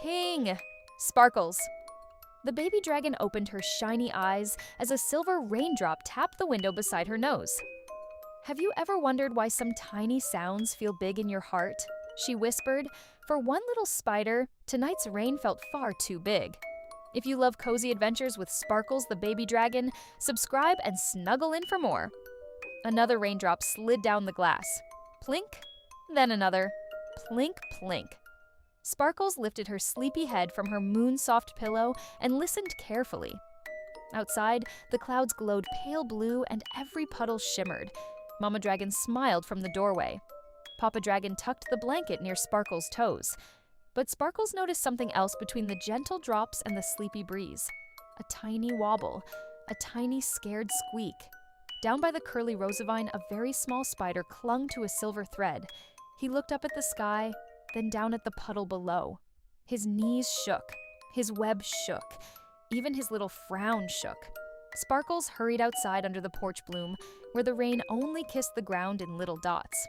Ping! Sparkles. The baby dragon opened her shiny eyes as a silver raindrop tapped the window beside her nose. Have you ever wondered why some tiny sounds feel big in your heart? She whispered. For one little spider, tonight's rain felt far too big. If you love cozy adventures with Sparkles the baby dragon, subscribe and snuggle in for more. Another raindrop slid down the glass. Plink, then another. Plink, plink. Sparkles lifted her sleepy head from her moon-soft pillow and listened carefully. Outside, the clouds glowed pale blue and every puddle shimmered. Mama Dragon smiled from the doorway. Papa Dragon tucked the blanket near Sparkles' toes. But Sparkles noticed something else between the gentle drops and the sleepy breeze. A tiny wobble, a tiny scared squeak. Down by the curly rosavine, a very small spider clung to a silver thread. He looked up at the sky, then down at the puddle below. His knees shook. His web shook. Even his little frown shook. Sparkles hurried outside under the porch bloom, where the rain only kissed the ground in little dots.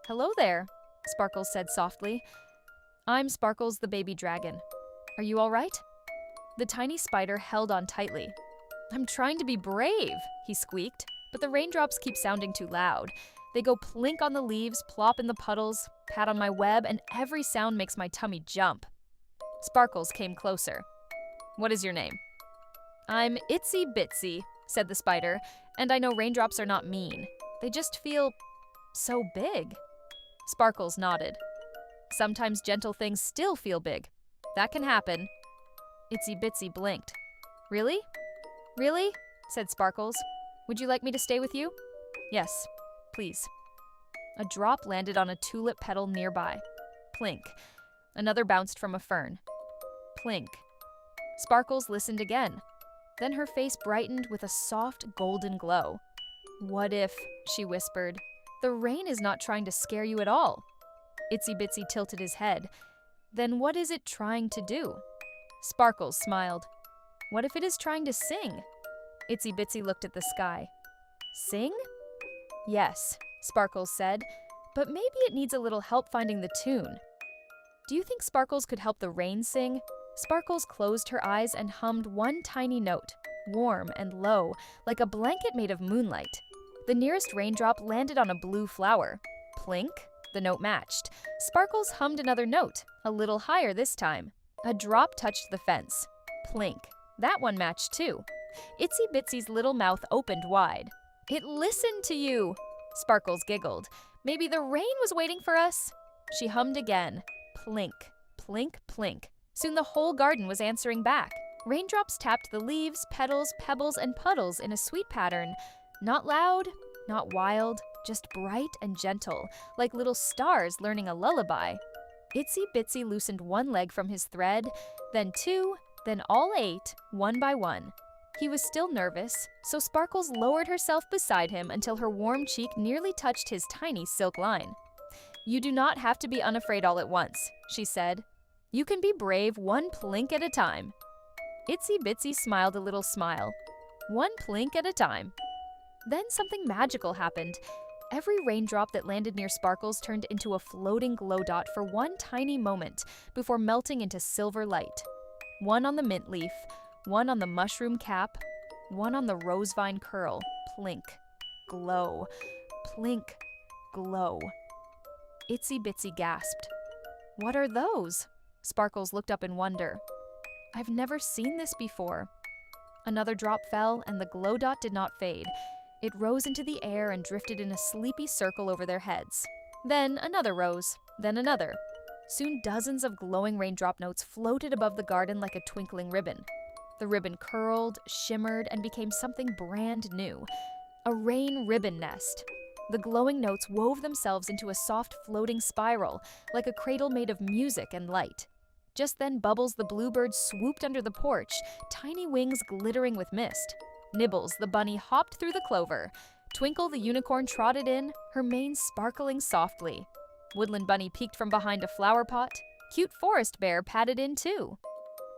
"Hello there," Sparkles said softly. "I'm Sparkles the baby dragon. Are you all right?" The tiny spider held on tightly. "I'm trying to be brave," he squeaked, but the raindrops keep sounding too loud. They go plink on the leaves, plop in the puddles, pat on my web, and every sound makes my tummy jump. Sparkles came closer. "What is your name?" "I'm Itsy-Bitsy," said the spider, "and I know raindrops are not mean. They just feel so big." Sparkles nodded. "Sometimes gentle things still feel big. That can happen." Itsy-Bitsy blinked. "Really? Really?" said Sparkles. "Would you like me to stay with you?" "Yes, please." A drop landed on a tulip petal nearby. Plink. Another bounced from a fern. Plink. Sparkles listened again. Then her face brightened with a soft golden glow. "What if," she whispered, "the rain is not trying to scare you at all?" Itsy-Bitsy tilted his head. "Then what is it trying to do?" Sparkles smiled. "What if it is trying to sing?" Itsy-Bitsy looked at the sky. "Sing?" "Yes," Sparkles said, "but maybe it needs a little help finding the tune." "Do you think Sparkles could help the rain sing?" Sparkles closed her eyes and hummed one tiny note, warm and low, like a blanket made of moonlight. The nearest raindrop landed on a blue flower. Plink, the note matched. Sparkles hummed another note, a little higher this time. A drop touched the fence. Plink, that one matched too. Itsy-Bitsy's little mouth opened wide. "It listened to you!" Sparkles giggled. "Maybe the rain was waiting for us?" She hummed again. Plink, plink, plink. Soon the whole garden was answering back. Raindrops tapped the leaves, petals, pebbles, and puddles in a sweet pattern. Not loud, not wild, just bright and gentle, like little stars learning a lullaby. Itsy-Bitsy loosened one leg from his thread, then two, then all eight, one by one. He was still nervous, so Sparkles lowered herself beside him until her warm cheek nearly touched his tiny silk line. "You do not have to be unafraid all at once," she said. "You can be brave one plink at a time." Itsy-Bitsy smiled a little smile. "One plink at a time." Then something magical happened. Every raindrop that landed near Sparkles turned into a floating glow dot for one tiny moment before melting into silver light. One on the mint leaf, one on the mushroom cap, one on the rosevine curl. Plink, glow, plink, glow. Itsy-Bitsy gasped. "What are those?" Sparkles looked up in wonder. "I've never seen this before." Another drop fell, and the glow dot did not fade. It rose into the air and drifted in a sleepy circle over their heads. Then another rose, then another. Soon dozens of glowing raindrop notes floated above the garden like a twinkling ribbon. The ribbon curled, shimmered, and became something brand new. A rain ribbon nest. The glowing notes wove themselves into a soft floating spiral, like a cradle made of music and light. Just then Bubbles the Bluebird swooped under the porch, tiny wings glittering with mist. Nibbles the Bunny hopped through the clover. Twinkle the Unicorn trotted in, her mane sparkling softly. Woodland Bunny peeked from behind a flower pot. Cute Forest Bear padded in too.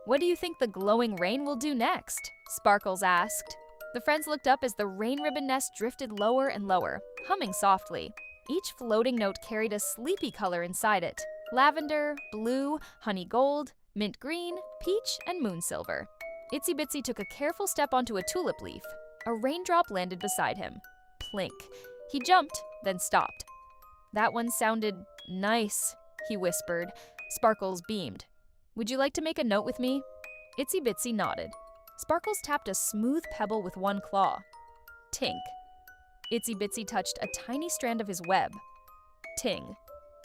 "What do you think the glowing rain will do next?" Sparkles asked. The friends looked up as the rain ribbon nest drifted lower and lower, humming softly. Each floating note carried a sleepy color inside it. lavender, blue, honey gold, mint green, peach, and moon silver. Itsy-Bitsy took a careful step onto a tulip leaf. A raindrop landed beside him. Plink. He jumped, then stopped. That one sounded nice, he whispered. Sparkles beamed. Would you like to make a note with me? Itsy-Bitsy nodded. Sparkles tapped a smooth pebble with one claw. Tink. Itsy-Bitsy touched a tiny strand of his web. Ting.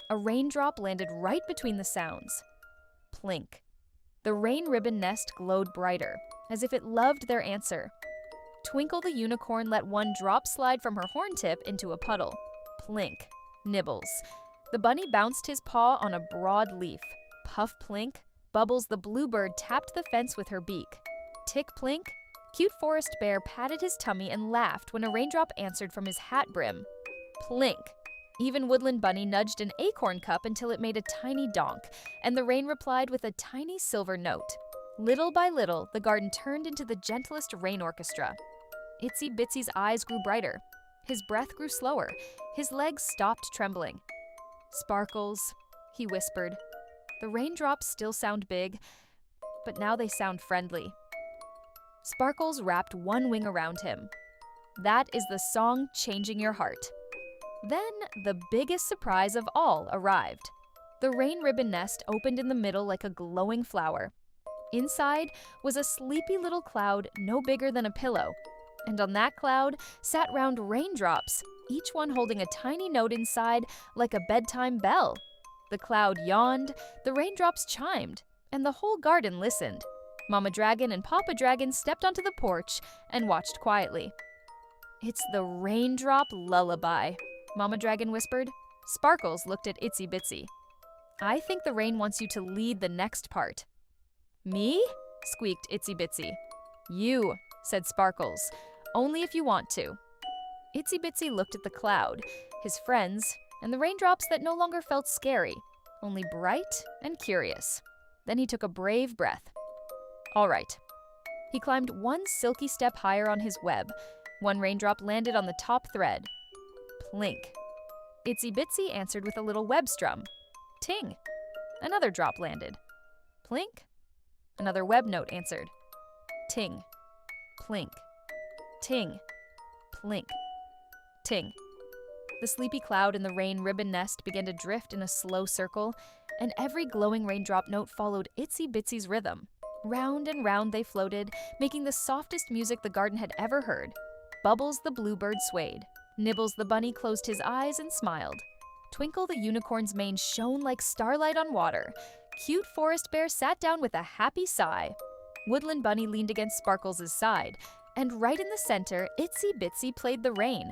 A raindrop landed right between the sounds. Plink. The rain ribbon nest glowed brighter, as if it loved their answer. Twinkle the Unicorn let one drop slide from her horn tip into a puddle. Plink. Nibbles. The bunny bounced his paw on a broad leaf. Puff plink. Bubbles the Bluebird tapped the fence with her beak. Tick plink. Cute forest bear patted his tummy and laughed when a raindrop answered from his hat brim. Plink. Even Woodland Bunny nudged an acorn cup until it made a tiny donk, and the rain replied with a tiny silver note. Little by little, the garden turned into the gentlest rain orchestra. Itsy-Bitsy's eyes grew brighter. His breath grew slower. His legs stopped trembling. Sparkles, he whispered. The raindrops still sound big, but now they sound friendly. Sparkles wrapped one wing around him. That is the song changing your heart. Then the biggest surprise of all arrived. The rain ribbon nest opened in the middle like a glowing flower. Inside was a sleepy little cloud no bigger than a pillow. And on that cloud sat round raindrops, each one holding a tiny note inside like a bedtime bell. The cloud yawned, the raindrops chimed, and the whole garden listened. Mama Dragon and Papa Dragon stepped onto the porch and watched quietly. It's the Raindrop Lullaby, Mama Dragon whispered. Sparkles looked at Itsy-Bitsy. I think the rain wants you to lead the next part. Me? Squeaked Itsy-Bitsy. You, said Sparkles. Only if you want to. Itsy-Bitsy looked at the cloud, his friends, and the raindrops that no longer felt scary, only bright and curious. Then he took a brave breath. All right. He climbed one silky step higher on his web. One raindrop landed on the top thread. Plink. Itsy-Bitsy answered with a little web strum. Ting. Another drop landed. Plink. Another web note answered. Ting. Plink. Ting. Plink. Ting. The sleepy cloud and the rain ribbon nest began to drift in a slow circle, and every glowing raindrop note followed Itsy-Bitsy's rhythm. Round and round they floated, making the softest music the garden had ever heard. Bubbles the Bluebird swayed. Nibbles the Bunny closed his eyes and smiled. Twinkle the Unicorn's mane shone like starlight on water. Cute Forest Bear sat down with a happy sigh. Woodland Bunny leaned against Sparkles' side, and right in the center, Itsy-Bitsy played the rain.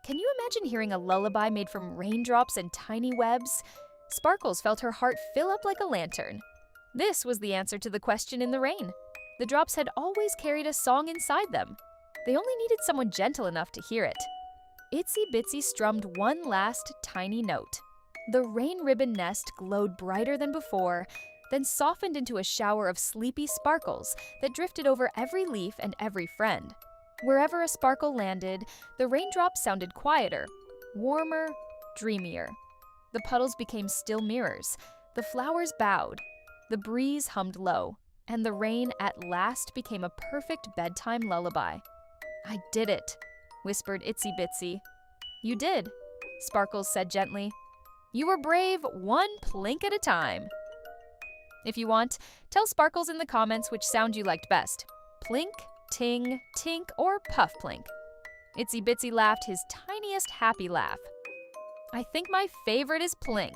Can you imagine hearing a lullaby made from raindrops and tiny webs? Sparkles felt her heart fill up like a lantern. This was the answer to the question in the rain. The drops had always carried a song inside them. They only needed someone gentle enough to hear it. Itsy-Bitsy strummed one last tiny note. The rain ribbon nest glowed brighter than before, then softened into a shower of sleepy sparkles that drifted over every leaf and every friend. Wherever a sparkle landed, the raindrops sounded quieter, warmer, dreamier. The puddles became still mirrors. The flowers bowed. The breeze hummed low, and the rain at last became a perfect bedtime lullaby. I did it, whispered Itsy-Bitsy. You did, Sparkles said gently. You were brave one plink at a time. If you want, tell Sparkles in the comments which sound you liked best. Plink, ting, tink, or puff plink. Itsy-Bitsy laughed his tiniest happy laugh. I think my favorite is plink.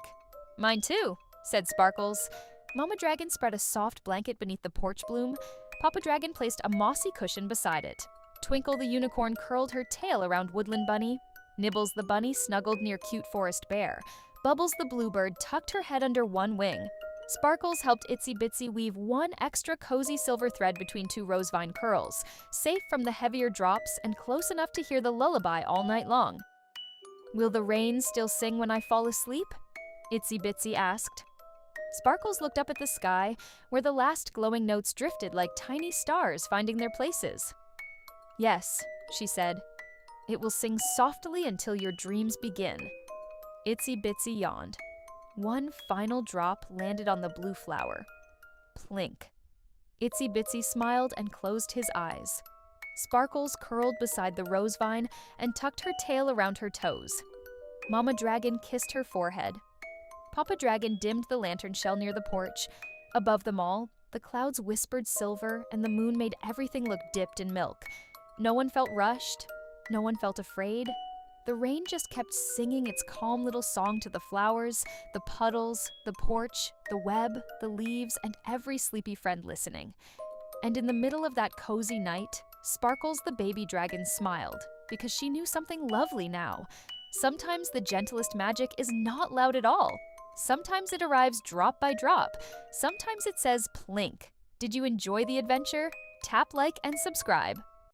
Mine too, said Sparkles. Mama Dragon spread a soft blanket beneath the porch bloom. Papa Dragon placed a mossy cushion beside it. Twinkle the Unicorn curled her tail around Woodland Bunny. Nibbles the Bunny snuggled near Cute Forest Bear. Bubbles the Bluebird tucked her head under one wing. Sparkles helped Itsy-Bitsy weave one extra cozy silver thread between two rosevine curls, safe from the heavier drops and close enough to hear the lullaby all night long. Will the rain still sing when I fall asleep? Itsy-Bitsy asked. Sparkles looked up at the sky, where the last glowing notes drifted like tiny stars finding their places. Yes, she said. It will sing softly until your dreams begin. Itsy-Bitsy yawned. One final drop landed on the blue flower. Plink. Itsy-Bitsy smiled and closed his eyes. Sparkles curled beside the rose vine and tucked her tail around her toes. Mama Dragon kissed her forehead. Papa Dragon dimmed the lantern shell near the porch. Above them all, the clouds whispered silver and the moon made everything look dipped in milk. No one felt rushed. No one felt afraid. The rain just kept singing its calm little song to the flowers, the puddles, the porch, the web, the leaves, and every sleepy friend listening. And in the middle of that cozy night, Sparkles the baby dragon smiled, because she knew something lovely now. Sometimes the gentlest magic is not loud at all. Sometimes it arrives drop by drop. Sometimes it says plink. Did you enjoy the adventure? Tap like and subscribe.